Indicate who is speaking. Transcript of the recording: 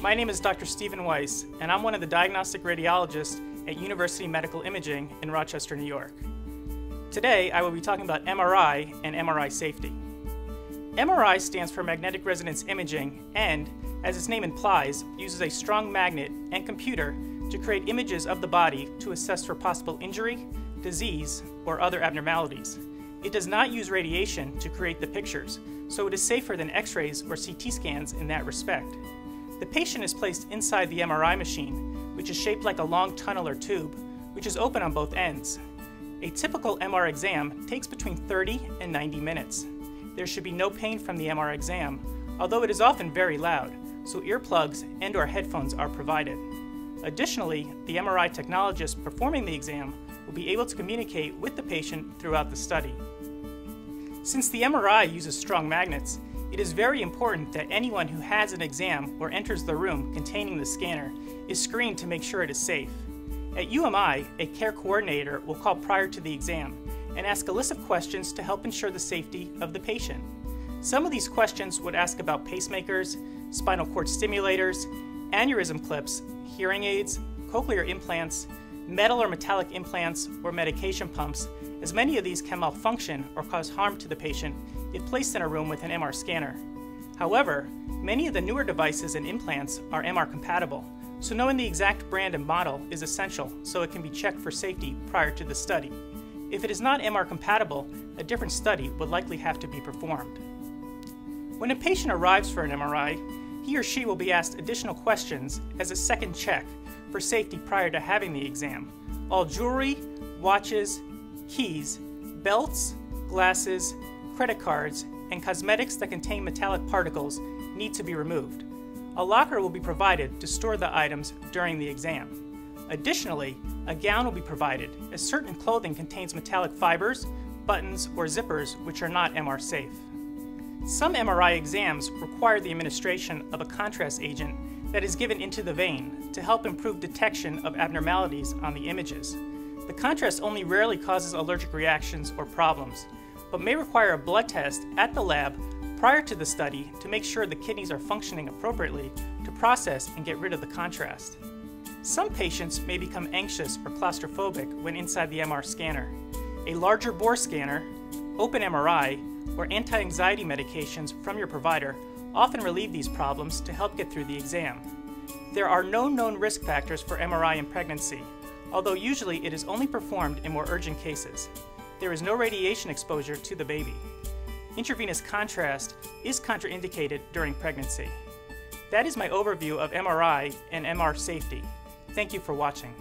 Speaker 1: My name is Dr. Stephen Weiss, and I'm one of the diagnostic radiologists at University Medical Imaging in Rochester, New York. Today, I will be talking about MRI and MRI safety. MRI stands for magnetic resonance imaging and, as its name implies, uses a strong magnet and computer to create images of the body to assess for possible injury, disease, or other abnormalities. It does not use radiation to create the pictures, so it is safer than X-rays or CT scans in that respect. The patient is placed inside the MRI machine, which is shaped like a long tunnel or tube, which is open on both ends. A typical MR exam takes between 30 and 90 minutes. There should be no pain from the MR exam, although it is often very loud, so earplugs and/or headphones are provided. Additionally, the MRI technologist performing the exam will be able to communicate with the patient throughout the study. Since the MRI uses strong magnets, it is very important that anyone who has an exam or enters the room containing the scanner is screened to make sure it is safe. At UMI, a care coordinator will call prior to the exam and ask a list of questions to help ensure the safety of the patient. Some of these questions would ask about pacemakers, spinal cord stimulators, aneurysm clips, hearing aids, cochlear implants, metal or metallic implants, or medication pumps, as many of these can malfunction or cause harm to the patient if placed in a room with an MR scanner. However, many of the newer devices and implants are MR compatible, so knowing the exact brand and model is essential so it can be checked for safety prior to the study. If it is not MR compatible, a different study would likely have to be performed. When a patient arrives for an MRI, he or she will be asked additional questions as a second check for safety prior to having the exam. All jewelry, watches, keys, belts, glasses, credit cards, and cosmetics that contain metallic particles need to be removed. A locker will be provided to store the items during the exam. Additionally, a gown will be provided, as certain clothing contains metallic fibers, buttons, or zippers which are not MR safe. Some MRI exams require the administration of a contrast agent that is given into the vein to help improve detection of abnormalities on the images. The contrast only rarely causes allergic reactions or problems, but may require a blood test at the lab prior to the study to make sure the kidneys are functioning appropriately to process and get rid of the contrast. Some patients may become anxious or claustrophobic when inside the MR scanner. A larger bore scanner, open MRI, or anti-anxiety medications from your provider often relieve these problems to help get through the exam. There are no known risk factors for MRI in pregnancy, although usually it is only performed in more urgent cases. There is no radiation exposure to the baby. Intravenous contrast is contraindicated during pregnancy. That is my overview of MRI and MR safety. Thank you for watching.